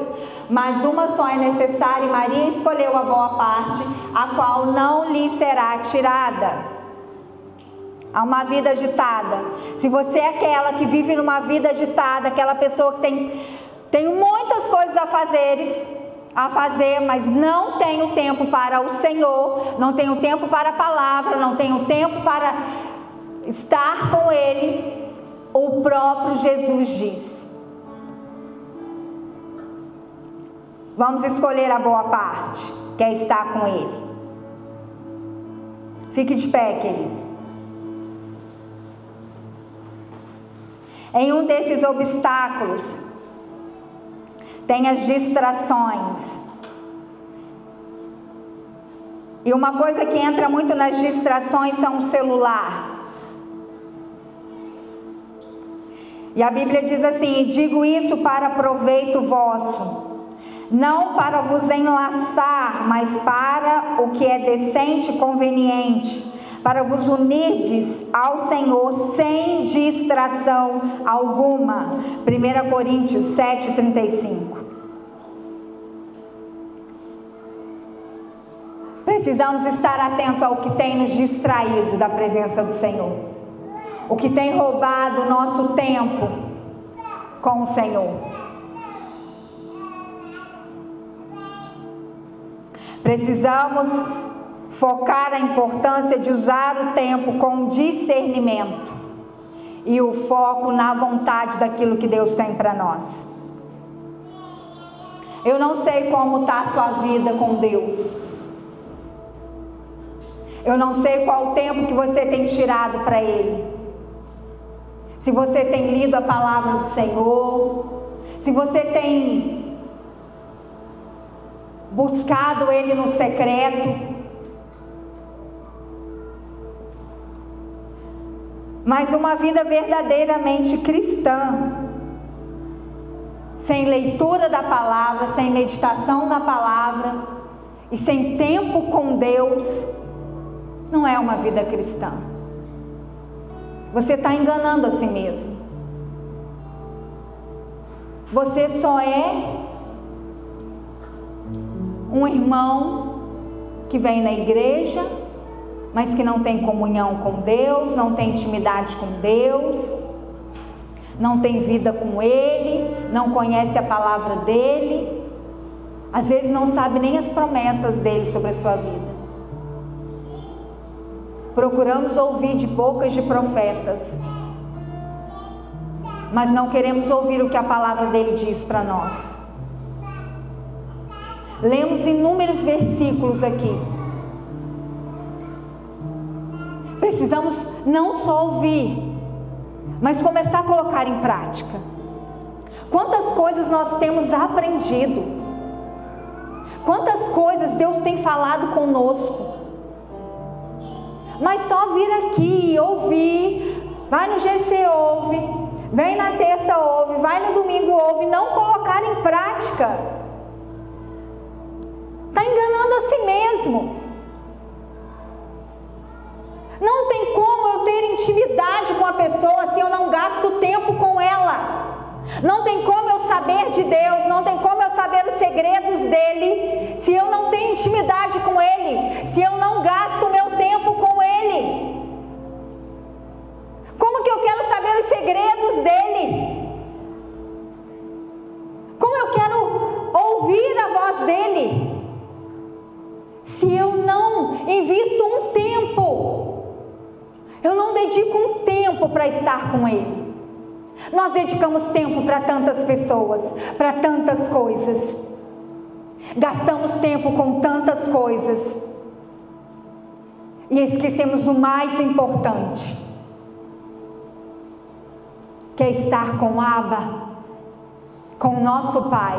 mas uma só é necessária, e Maria escolheu a boa parte, a qual não lhe será tirada. Há uma vida agitada. Se você é aquela que vive numa vida agitada, aquela pessoa que tem muitas coisas a fazer, mas não tem o tempo para o Senhor, não tem o tempo para a palavra, não tem o tempo para estar com Ele, o próprio Jesus diz: vamos escolher a boa parte, que é estar com Ele. Fique de pé, querido. Em um desses obstáculos tem as distrações. E uma coisa que entra muito nas distrações são o celular. E a Bíblia diz assim: digo isso para proveito vosso, não para vos enlaçar, mas para o que é decente e conveniente, para vos unirdes ao Senhor sem distração alguma. 1 Coríntios 7:35. Precisamos estar atentos ao que tem nos distraído da presença do Senhor, o que tem roubado o nosso tempo com o Senhor. Precisamos focar a importância de usar o tempo com discernimento e o foco na vontade daquilo que Deus tem para nós. Eu não sei como está a sua vida com Deus. Eu não sei qual o tempo que você tem tirado para Ele. Se você tem lido a palavra do Senhor, se você tem buscado Ele no secreto. Mas uma vida verdadeiramente cristã sem leitura da palavra, sem meditação na palavra e sem tempo com Deus, não é uma vida cristã. Você está enganando a si mesmo. Você só é um irmão que vem na igreja, mas que não tem comunhão com Deus, não tem intimidade com Deus, não tem vida com Ele, não conhece a palavra dEle, às vezes não sabe nem as promessas dEle sobre a sua vida. Procuramos ouvir de bocas de profetas, mas não queremos ouvir o que a palavra dEle diz para nós. Lemos inúmeros versículos aqui. Precisamos não só ouvir, mas começar a colocar em prática. Quantas coisas nós temos aprendido, quantas coisas Deus tem falado conosco, mas só vir aqui e ouvir, vai no GC ouve, vem na terça ouve, vai no domingo ouve, não colocar em prática, está enganando a si mesmo. Não tem como eu ter intimidade com a pessoa se eu não gasto tempo com ela. Não tem como eu saber de Deus, não tem como eu saber os segredos dEle, se eu não tenho intimidade com Ele, se eu não gasto o meu tempo com Ele. Como que eu quero saber os segredos dEle? Como eu quero ouvir a voz dEle, se eu não invisto um tempo? Eu não dedico um tempo para estar com Ele. Nós dedicamos tempo para tantas pessoas, para tantas coisas. Gastamos tempo com tantas coisas. E esquecemos o mais importante, que é estar com Abba, com o nosso Pai.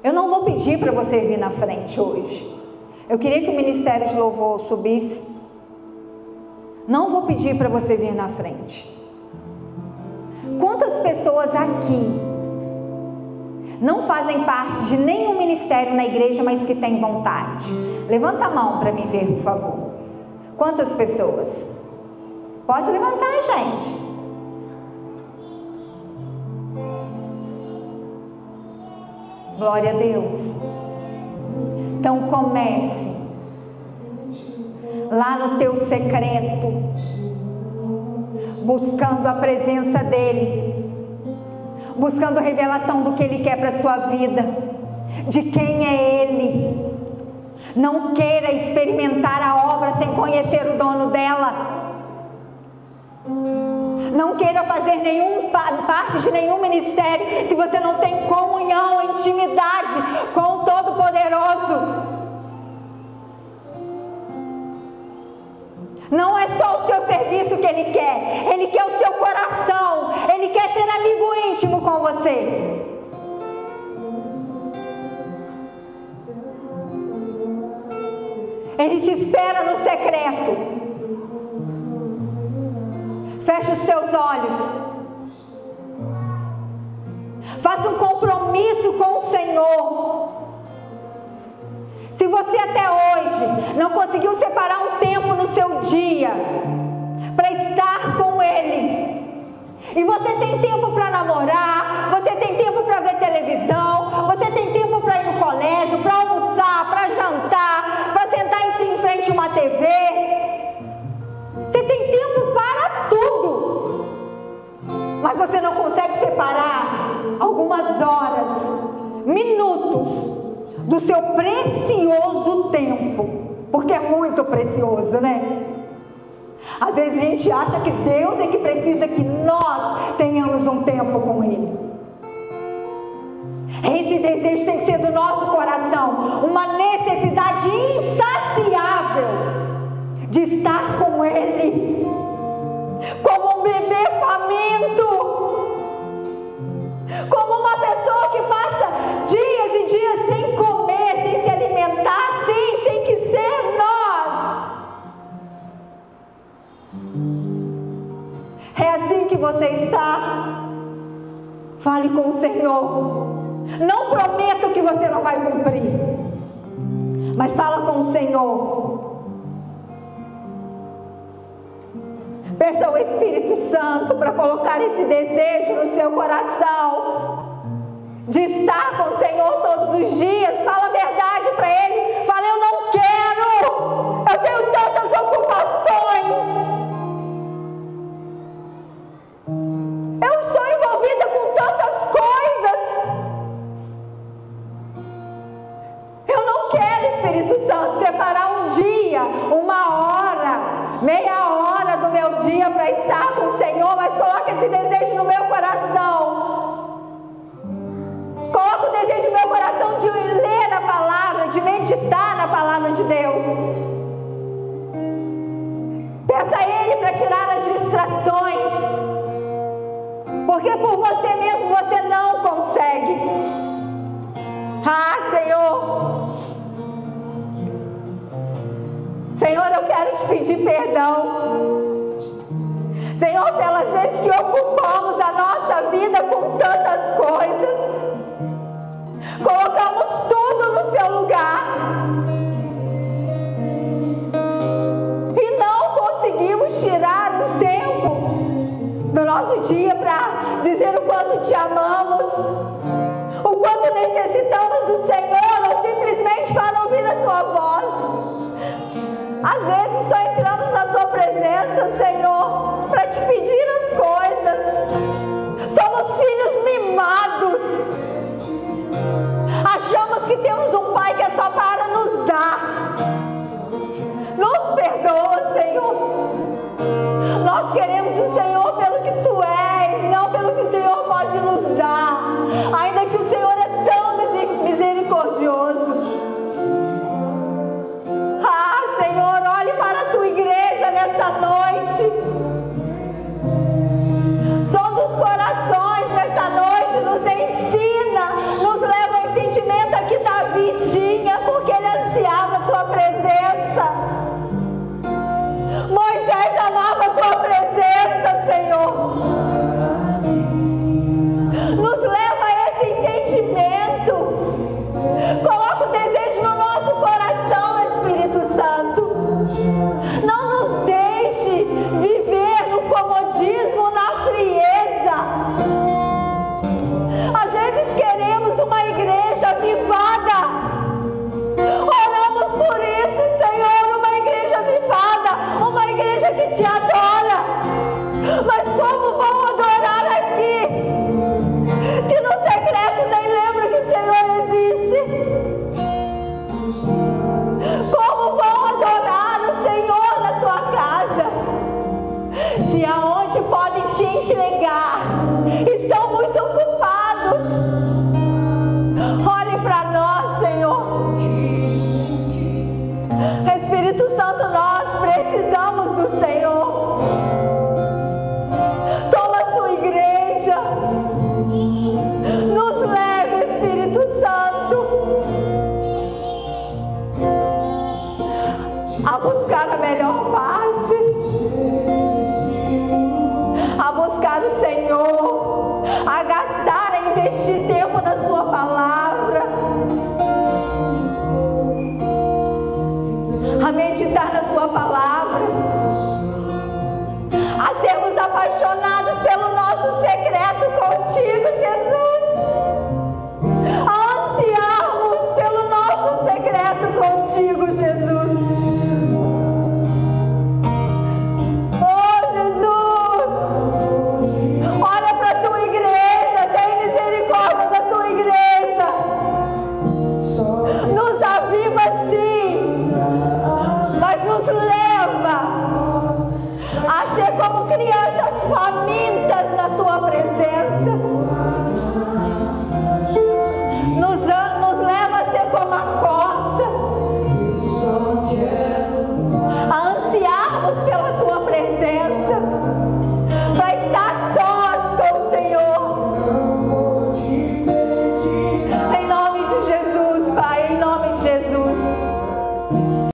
Eu não vou pedir para você vir na frente hoje. Eu queria que o Ministério de Louvor subisse. Não vou pedir para você vir na frente. Quantas pessoas aqui não fazem parte de nenhum ministério na igreja, mas que têm vontade? Levanta a mão para me ver, por favor. Quantas pessoas? Pode levantar, gente. Glória a Deus. Então comece lá no teu secreto, buscando a presença dEle, buscando a revelação do que Ele quer para a sua vida, de quem é Ele. Não queira experimentar a obra sem conhecer o dono dela. Não queira fazer parte de nenhum ministério se você não tem comunhão, intimidade com o Todo-Poderoso. Não é só o seu serviço que Ele quer o seu coração, Ele quer ser amigo íntimo com você. Ele te espera no secreto. Feche os teus olhos. Faça um compromisso com o Senhor. Se você até hoje não conseguiu separar um tempo no seu dia para estar com Ele, e você tem tempo para namorar, você tem tempo para ver televisão, você tem tempo para ir no colégio, para almoçar, para jantar, para sentar em frente a uma TV, você tem tempo para tudo, mas você não consegue separar algumas horas, minutos do seu precioso tempo, porque é muito precioso, né? Às vezes a gente acha que Deus é que precisa que nós tenhamos um tempo com Ele. Esse desejo tem que ser do nosso coração, uma necessidade insaciável de estar com Ele, como um bebê faminto, como uma pessoa que passa dias e dias sem comer, sem se alimentar. Sim, tem que ser nós. É assim que você está? Fale com o Senhor. Não prometo que você não vai cumprir, mas fala com o Senhor. Peça ao Espírito Santo para colocar esse desejo no seu coração, de estar com o Senhor todos os dias. Fala a verdade para Ele. Fala: eu não quero, eu tenho tantas ocupações, eu estou envolvida com tantas coisas, eu não quero, Espírito Santo, separar um dia, uma hora, meia hora do meu dia para estar com o Senhor, mas coloca esse desejo no meu coração. Coloca o desejo no meu coração de ler a palavra, de meditar na palavra de Deus. Peça a Ele para tirar as distrações, porque por você mesmo você não consegue. Ah, Senhor, Senhor, eu quero te pedir perdão, Senhor, pelas vezes que ocupamos a nossa vida com tantas coisas, colocamos tudo no seu lugar e não conseguimos tirar um tempo do nosso dia para dizer o quanto te amamos, o quanto necessitamos do Senhor, ou simplesmente para ouvir a tua voz. Às vezes só entramos na tua presença, Senhor, para te pedir as coisas. Somos filhos mimados. Achamos que temos um Pai que é só para nos dar. Nos perdoa, Senhor. Nós queremos o Senhor pelo que Tu és, não pelo que o Senhor pode nos dar, ainda que o Senhor é tão misericordioso. Ah, Senhor, olhe para a Tua igreja nessa noite. Som dos corações nessa noite nos ensina, nos leva ao entendimento aqui Davi tinha, porque ele ansiava a Tua presença. Moisés amava a Tua presença, Senhor. Nos leva a esse entendimento. Coloca o desejo no nosso coração, Espírito Santo. Não nos deixe viver no comodismo, na frieza. Às vezes queremos uma igreja avivada. Oramos por isso, Senhor, uma igreja avivada, uma igreja que te adora. Mas como vão adorar aqui, se no secreto nem lembra que o Senhor existe? Como vão adorar o Senhor na tua casa, se aonde podem se entregar estão muito ocupados? Olhe para nós, Senhor. Espírito Santo, nós precisamos do Senhor. Toma a sua igreja, nos leve, Espírito Santo, a buscar a melhor parte, a buscar o Senhor.